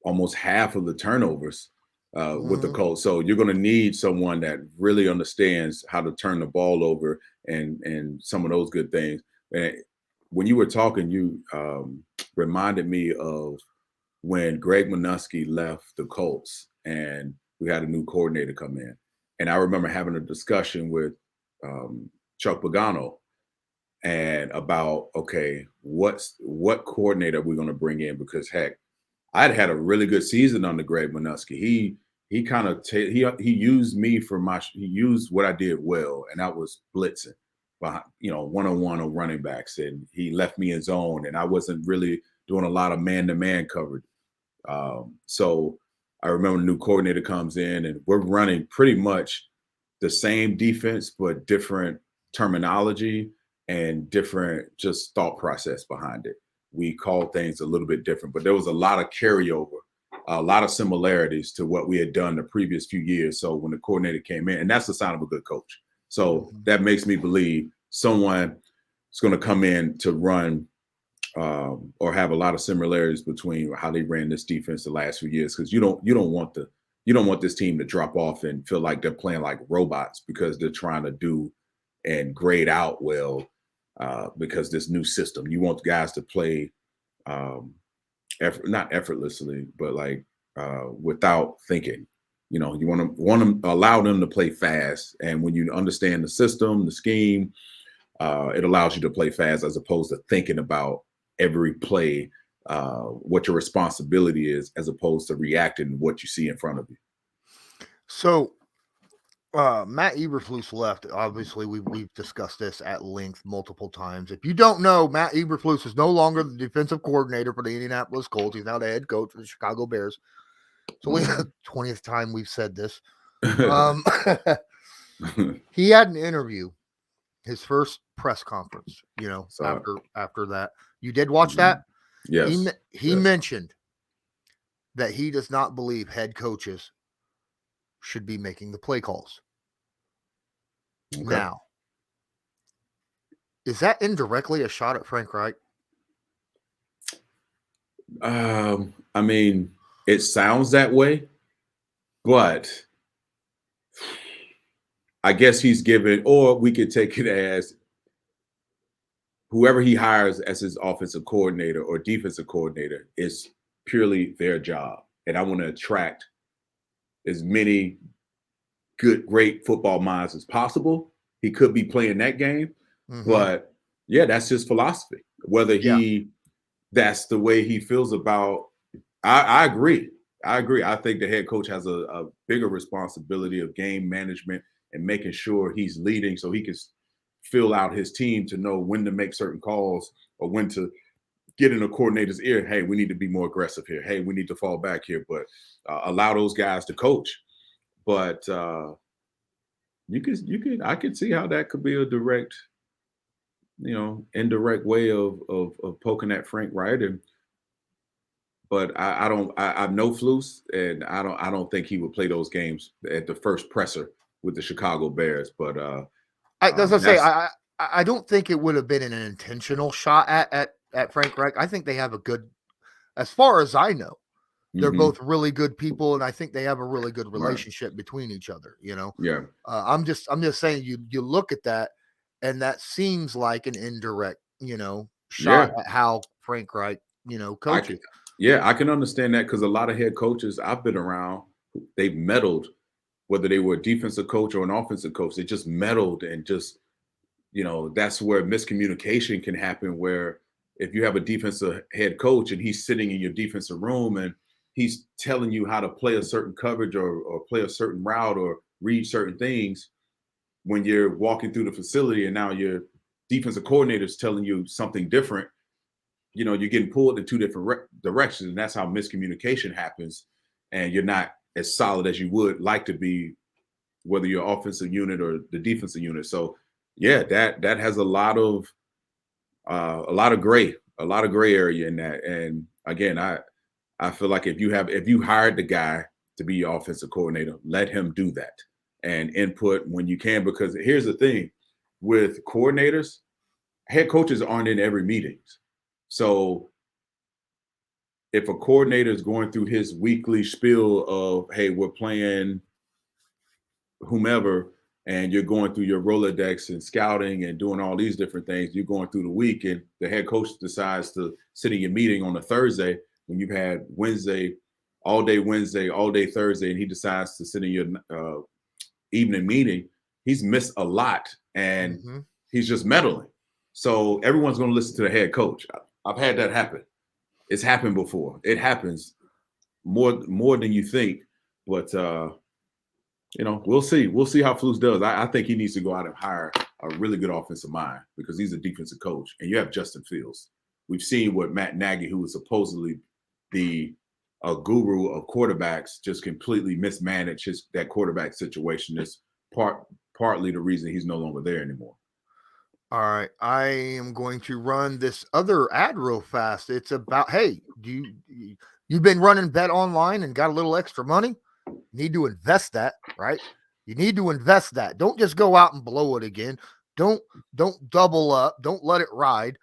almost half of the turnovers with the Colts. So you're going to need someone that really understands how to turn the ball over and some of those good things. And when you were talking, you reminded me of when Greg Minuski left the Colts and we had a new coordinator come in. And I remember having a discussion with Chuck Pagano and about, okay, what coordinator are we going to bring in? Because heck, I'd had a really good season under Greg Minuski. he kind of he used me for he used what I did well, and that was blitzing, behind, one-on-one on running backs, and he left me in zone, and I wasn't really doing a lot of man-to-man coverage. So I remember the new coordinator comes in, and we're running pretty much the same defense, but different terminology and different just thought process behind it. We called things a little bit different, but there was a lot of carryover, a lot of similarities to what we had done the previous few years. So when the coordinator came in, and that's the sign of a good coach. So that makes me believe someone is going to come in to run or have a lot of similarities between how they ran this defense the last few years. Because you don't want this team to drop off and feel like they're playing like robots because they're trying to do and grade out well because this new system. You want guys to play not effortlessly, but like without thinking. You want to allow them to play fast, and when you understand the system, the scheme, it allows you to play fast as opposed to thinking about every play, what your responsibility is, as opposed to reacting to what you see in front of you. So Matt Eberflus left. Obviously, we've discussed this at length multiple times. If you don't know, Matt Eberflus is no longer the defensive coordinator for the Indianapolis Colts. He's now the head coach for the Chicago Bears. So we 20th time we've said this. He had an interview, his first press conference, after that. You did watch that? Yes. He mentioned that he does not believe head coaches should be making the play calls. Okay. Now, is that indirectly a shot at Frank Reich? I mean, it sounds that way, but I guess he's given, or we could take it as whoever he hires as his offensive coordinator or defensive coordinator is purely their job. And I want to attract as many great football minds as possible. He could be playing that game, but yeah, that's his philosophy. Whether that's the way he feels about, I agree. I think the head coach has a bigger responsibility of game management and making sure he's leading so he can fill out his team to know when to make certain calls or when to get in a coordinator's ear. Hey, we need to be more aggressive here. Hey, we need to fall back here, but allow those guys to coach. But I could see how that could be a direct, indirect way of poking at Frank Reich. But I know Flus, and I don't think he would play those games at the first presser with the Chicago Bears. But I don't think it would have been an intentional shot at Frank Reich. I think they have a good, as far as I know, they're both really good people, and I think they have a really good relationship between each other. Yeah. I'm just saying you look at that, and that seems like an indirect, shot at how Frank Reich, coaches. I can understand that because a lot of head coaches I've been around, they've meddled, whether they were a defensive coach or an offensive coach, they just meddled and just, that's where miscommunication can happen, where if you have a defensive head coach and he's sitting in your defensive room and he's telling you how to play a certain coverage or play a certain route or read certain things when you're walking through the facility, and now your defensive coordinator is telling you something different, you're getting pulled in two different directions, and that's how miscommunication happens, and you're not as solid as you would like to be, whether you're offensive unit or the defensive unit. So yeah, that has a lot of gray area in that. And again, I feel like if you hired the guy to be your offensive coordinator, let him do that and input when you can, because here's the thing with coordinators, head coaches aren't in every meeting. So if a coordinator is going through his weekly spiel of, hey, we're playing whomever, and you're going through your Rolodex and scouting and doing all these different things, you're going through the week, and the head coach decides to sit in your meeting on a Thursday when you've had all day Thursday, and he decides to sit in your evening meeting, he's missed a lot, and he's just meddling. So everyone's going to listen to the head coach. I've had that happen. It's happened before. It happens more than you think, But we'll see. We'll see how Flus does. I think he needs to go out and hire a really good offensive mind because he's a defensive coach, and you have Justin Fields. We've seen what Matt Nagy, who was supposedly the guru of quarterbacks, just completely mismanaged that quarterback situation. That's partly the reason he's no longer there anymore. All right, I am going to run this other ad real fast. It's about, hey, you've been running BetOnline and got a little extra money? You need to invest that, right? You need to invest that. Don't just go out and blow it again. Don't double up. Don't let it ride,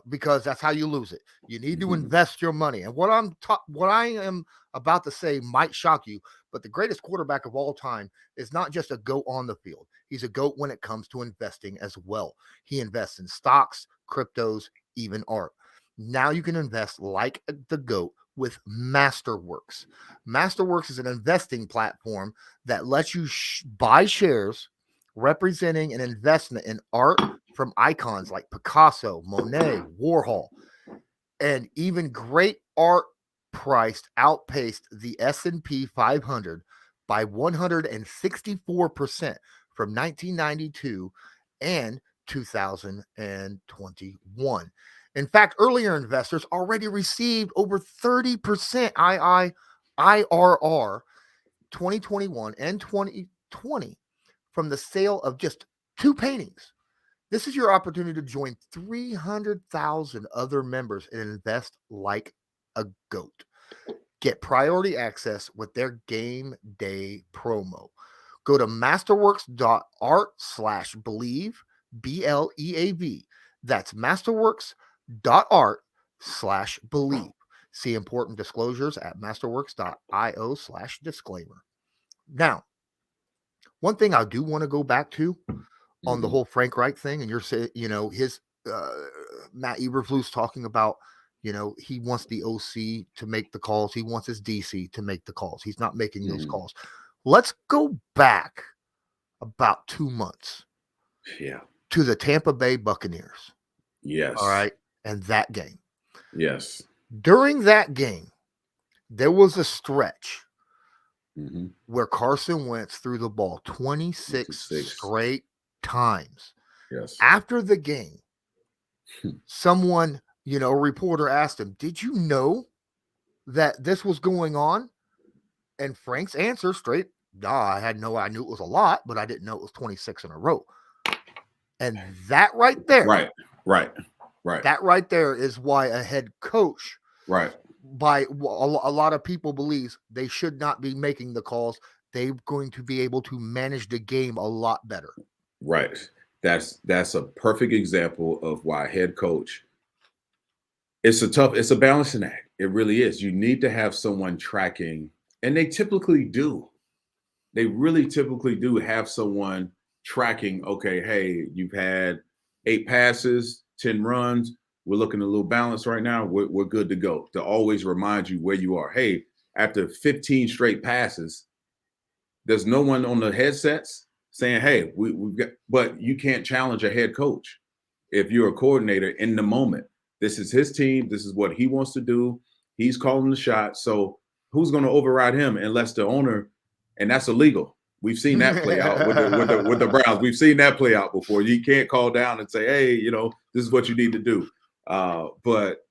because that's how you lose it. You need to invest your money. And what I am about to say might shock you, but the greatest quarterback of all time is not just a GOAT on the field. He's a GOAT when it comes to investing as well. He invests in stocks, cryptos, even art. Now you can invest like the GOAT with Masterworks. Masterworks is an investing platform that lets you buy shares representing an investment in art from icons like Picasso, Monet, Warhol, and even great art priced outpaced the S&P 500 by 164% from 1992 and 2021. In fact, earlier investors already received over 30% IRR 2021 and 2020 from the sale of just 2 paintings. This is your opportunity to join 300,000 other members and invest like a GOAT. Get priority access with their game day promo. Go to masterworks.art/Bleav, BLEAV. That's masterworks.art/Bleav. See important disclosures at masterworks.io/disclaimer. Now, one thing I do want to go back to on the whole Frank Reich thing, and you're saying, his Matt Eberflus talking about, he wants the OC to make the calls. He wants his DC to make the calls. He's not making those calls. Let's go back about 2 months. Yeah. To the Tampa Bay Buccaneers. Yes. All right. And that game. Yes. During that game, there was a stretch where Carson Wentz threw the ball 26 straight times. Yes. After the game, someone, a reporter asked him, "Did you know that this was going on?" And Frank's answer straight, "Nah, I knew it was a lot, but I didn't know it was 26 in a row." And that right there. Right. That right there is why a head coach, by a lot of people believes they should not be making the calls. They're going to be able to manage the game a lot better. Right. That's a perfect example of why head coach. It's a balancing act. It really is. You need to have someone tracking, and they typically do. They really typically do have someone tracking. Okay, hey, you've had 8 passes, 10 runs. We're looking a little balanced right now. We're good to go. To always remind you where you are. Hey, after 15 straight passes, there's no one on the headsets saying, "Hey, we've got." But you can't challenge a head coach if you're a coordinator in the moment. This is his team. This is what he wants to do. He's calling the shot. So who's going to override him unless the owner? And that's illegal. We've seen that play out with the Browns. We've seen that play out before. You can't call down and say, "Hey, this is what you need to do." But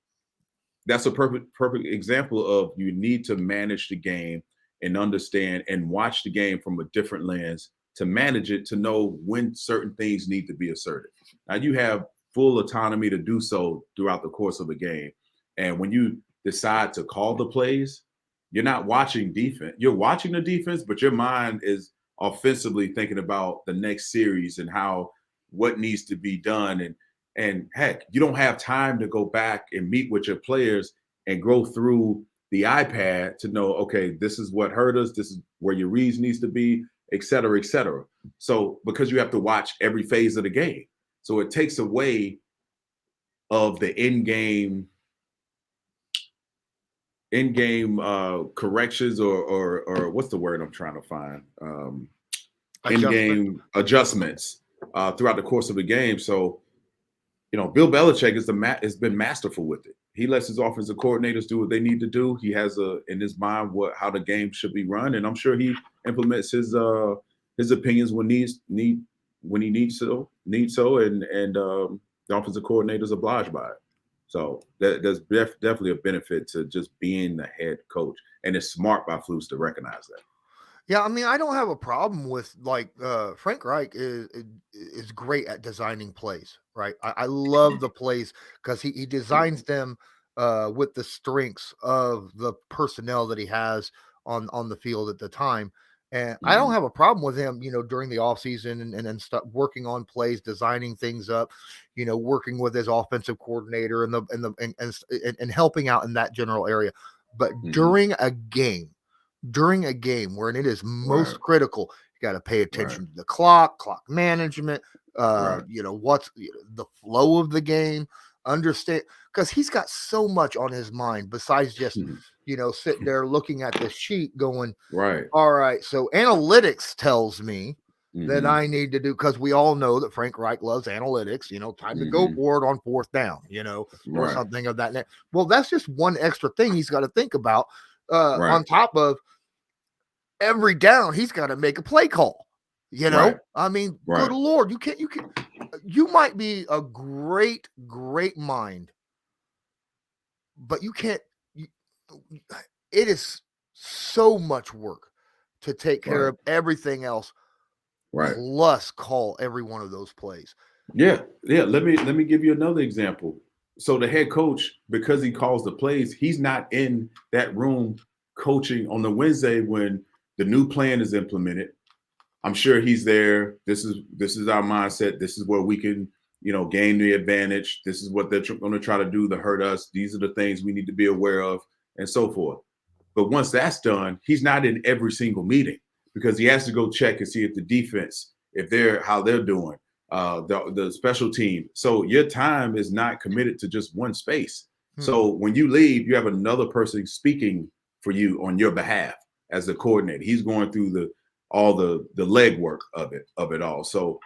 that's a perfect example of you need to manage the game and understand and watch the game from a different lens to manage it, to know when certain things need to be asserted. Now you have full autonomy to do so throughout the course of a game. And when you decide to call the plays, you're not watching defense. You're watching the defense, but your mind is offensively thinking about the next series and what needs to be done. And heck, you don't have time to go back and meet with your players and go through the iPad to know, okay, this is what hurt us. This is where your reads needs to be, et cetera, et cetera. So because you have to watch every phase of the game. So it takes away of the in-game corrections or what's the word I'm trying to find? In-game adjustments throughout the course of the game. So, Bill Belichick has been masterful with it. he lets his offensive coordinators do what they need to do. He has in his mind how the game should be run, and I'm sure he implements his opinions when he needs so, and the offensive coordinators obliged by it. So there's definitely a benefit to just being the head coach, and it's smart by Flus to recognize that. Yeah, I mean, I don't have a problem with Frank Reich is great at designing plays, right? I love the plays because he designs them with the strengths of the personnel that he has on the field at the time. And I don't have a problem with him, during the offseason and then working on plays, designing things up, working with his offensive coordinator and helping out in that general area. But during a game wherein it is most critical, you got to pay attention to the clock management, what's the flow of the game, understand, because he's got so much on his mind besides just, sitting there looking at this sheet going, all right, so analytics tells me that I need to do, because we all know that Frank Reich loves analytics, time to go for it on 4th down, or something of that. Well, that's just one extra thing he's got to think about on top of every down. He's got to make a play call, I mean, good Lord, you might be a great mind, but you can't, it is so much work to take care of everything else, plus call every one of those plays. Yeah. Let me give you another example. So the head coach, because he calls the plays, he's not in that room coaching on the Wednesday when the new plan is implemented. I'm sure he's there. This is our mindset. This is where we can, gain the advantage. This is what they're going to try to do to hurt us. These are the things we need to be aware of, and so forth. But once that's done, he's not in every single meeting because he has to go check and see if the defense, how they're doing, the special team. So your time is not committed to just one space. So when you leave, you have another person speaking for you on your behalf as the coordinator. He's going through all the legwork of it all. So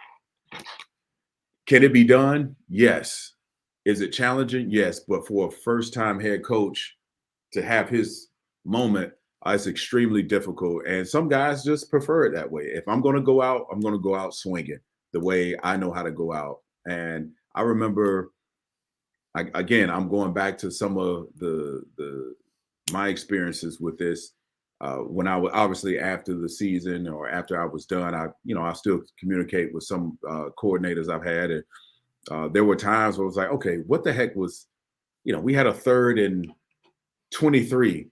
can it be done? Yes. Is it challenging? Yes. But for a first-time head coach to have his moment, it's extremely difficult. And some guys just prefer it that way. If I'm going to go out, I'm going to go out swinging the way I know how to go out. And I remember, I'm going back to some of my experiences with this. When I was obviously after the season or after I was done, I still communicate with some coordinators I've had. And there were times where I was like, okay, what the heck was, we had a 3rd and 23.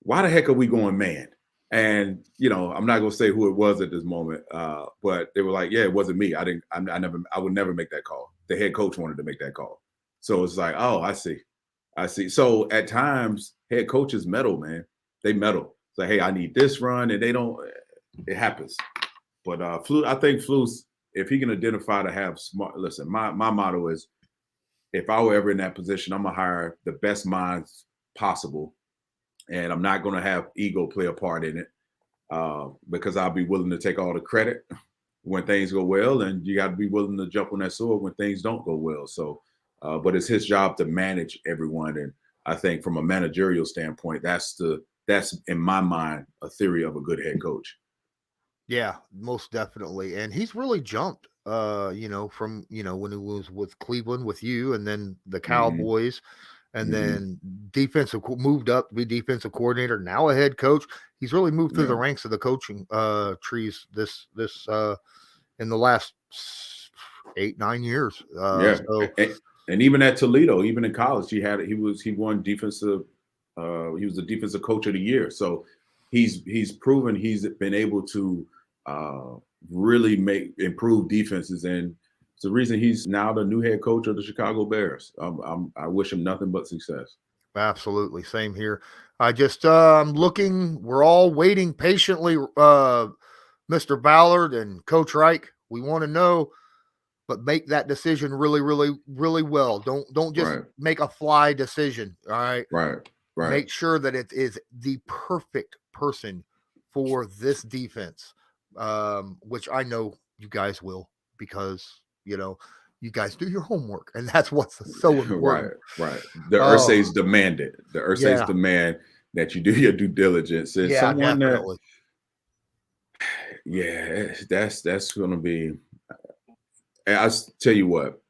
Why the heck are we going man? And, I'm not going to say who it was at this moment, but they were like, yeah, it wasn't me. I would never make that call. The head coach wanted to make that call. So it's like, oh, I see. So at times head coaches meddle, man. They meddle. It's like, hey, I need this run, and it happens. But I think Flus, if he can identify to have smart, listen, my motto is, if I were ever in that position, I'm going to hire the best minds possible. And I'm not going to have ego play a part in it because I'll be willing to take all the credit when things go well. And you got to be willing to jump on that sword when things don't go well. So, but it's his job to manage everyone. And I think from a managerial standpoint, that's in my mind, a theory of a good head coach. Yeah, most definitely. And he's really jumped, from, when he was with Cleveland with you and then the Cowboys. And then moved up to be defensive coordinator, now a head coach. He's really moved through the ranks of the coaching trees this in the last 8-9 years. And even at Toledo, even in college, he won defensive. He was the defensive coach of the year. So he's proven he's been able to really improve defenses, and it's the reason he's now the new head coach of the Chicago Bears. I wish him nothing but success. Absolutely. Same here. I just, I'm looking, we're all waiting patiently, Mr. Ballard and Coach Reich. We want to know, but make that decision really, really, really well. Don't just make a fly decision. All right. Right. Make sure that it is the perfect person for this defense, which I know you guys will, because you guys do your homework, and that's what's so important. Right. The Ursays demand it. The Ursays demand that you do your due diligence. And someone definitely. That's going to be. I'll tell you what,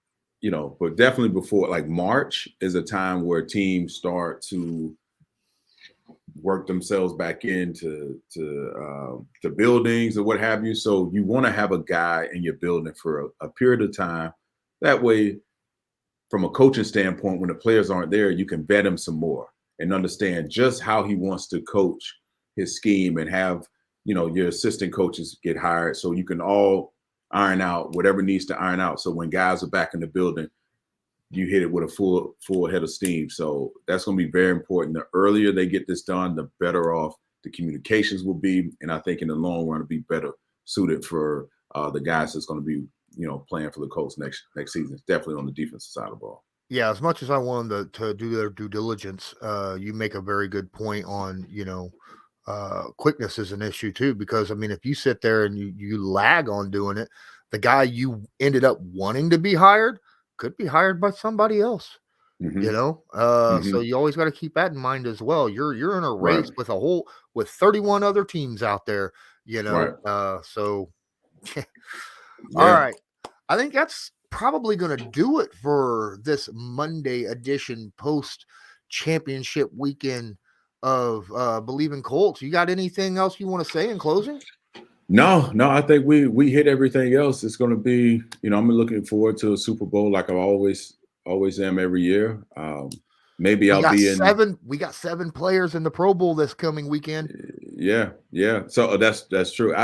but definitely before, like March is a time where teams start to work themselves back into buildings or what have you. So you want to have a guy in your building for a period of time. That way, from a coaching standpoint, when the players aren't there, you can vet him some more and understand just how he wants to coach his scheme, and have, your assistant coaches get hired so you can all iron out whatever needs to iron out. So when guys are back in the building, you hit it with a full head of steam. So that's going to be very important. The earlier they get this done, the better off the communications will be. And I think in the long run, it'll be better suited for the guys that's going to be, playing for the Colts next season, definitely on the defensive side of the ball. Yeah, as much as I want them to do their due diligence, you make a very good point on, quickness is an issue too, because, I mean, if you sit there and you lag on doing it, the guy you ended up wanting to be hired could be hired by somebody else, So you always got to keep that in mind as well. You're in a race with 31 other teams out there, so all right. I think that's probably going to do it for this Monday edition post championship weekend of Bleav in Colts. You got anything else you want to say in closing? No, I think we hit everything else. It's going to be, I'm looking forward to a Super Bowl like I always am every year. Maybe I'll be in. We got 7 players in the Pro Bowl this coming weekend. Yeah. So that's true.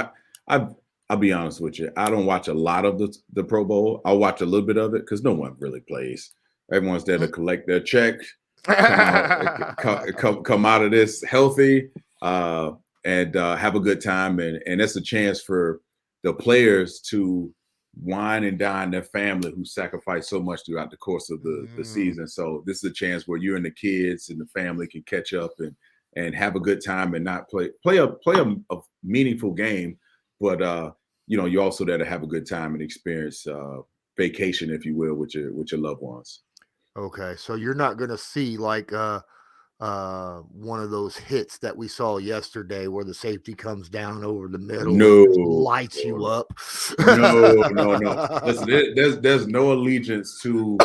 I'll be honest with you. I don't watch a lot of the Pro Bowl. I'll watch a little bit of it because no one really plays. Everyone's there to collect their check, come out of this healthy, and have a good time. And it's a chance for the players to wine and dine their family who sacrifice so much throughout the course of the season. So this is a chance where you and the kids and the family can catch up and have a good time and not play a meaningful game. But you're also there to have a good time and experience vacation, if you will, with your loved ones. Okay, so you're not going to see like one of those hits that we saw yesterday where the safety comes down over the middle, lights you up. No. Listen, there's no allegiance to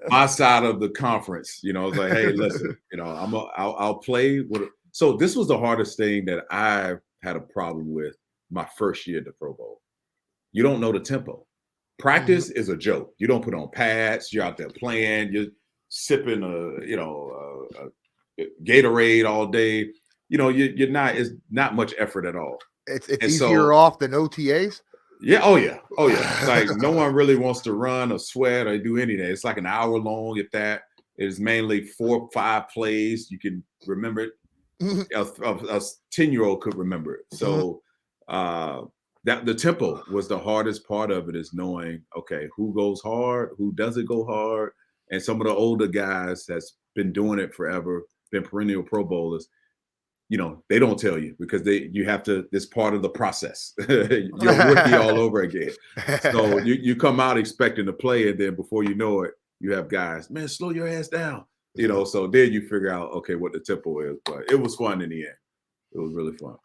my side of the conference. It's like, hey, listen, I'll play with. So this was the hardest thing that I had a problem with my first year at the Pro Bowl. You don't know the tempo. Practice is a joke. You don't put on pads. You're out there playing. You're sipping a Gatorade all day. You're not. It's not much effort at all. It's easier off than OTAs. Yeah. Oh yeah. It's like no one really wants to run or sweat or do anything. It's like an hour long. If that is mainly 4 or 5 plays, you can remember it. A 10-year-old could remember it. So that the tempo was the hardest part of it, is knowing, okay, who goes hard, who doesn't go hard. And some of the older guys that's been doing it forever, been perennial Pro Bowlers, they don't tell you because you have to, this part of the process. You're a rookie all over again. So you come out expecting to play, and then before you know it, you have guys, man, slow your ass down. So then you figure out, okay, what the tempo is. But it was fun in the end. It was really fun.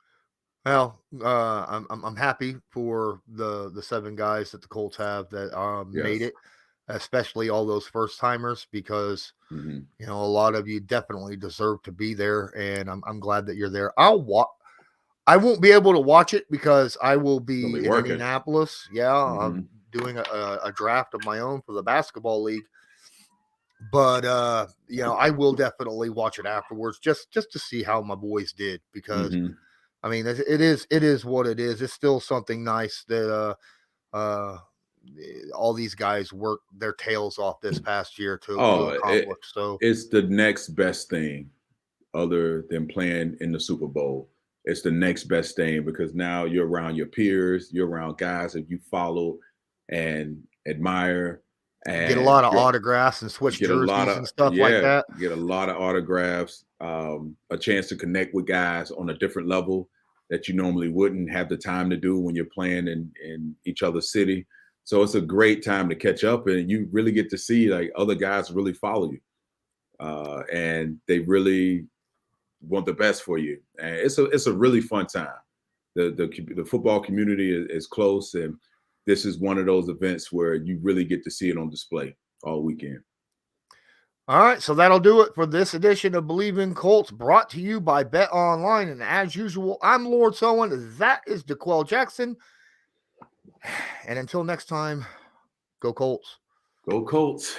Well, I'm happy for the 7 guys that the Colts have that made it, especially all those first timers, because a lot of you definitely deserve to be there, and I'm glad that you're there. I won't be able to watch it because I will be in Indianapolis. Yeah, I'm doing a draft of my own for the basketball league. But I will definitely watch it afterwards just to see how my boys did, because I mean, it is what it is. It's still something nice that all these guys worked their tails off this past year to accomplish. So it's the next best thing other than playing in the Super Bowl. It's the next best thing because now you're around your peers, you're around guys that you follow and admire. And get a lot of autographs and switch jerseys and stuff like that. Get a lot of autographs, a chance to connect with guys on a different level that you normally wouldn't have the time to do when you're playing in each other's city. So it's a great time to catch up, and you really get to see like other guys really follow you, and they really want the best for you. And it's a really fun time. The football community is close, and this is one of those events where you really get to see it on display all weekend. All right, so that'll do it for this edition of Bleav in Colts, brought to you by BetOnline. And as usual, I'm Lawrence Owen. That is DeQuell Jackson. And until next time, go Colts. Go Colts.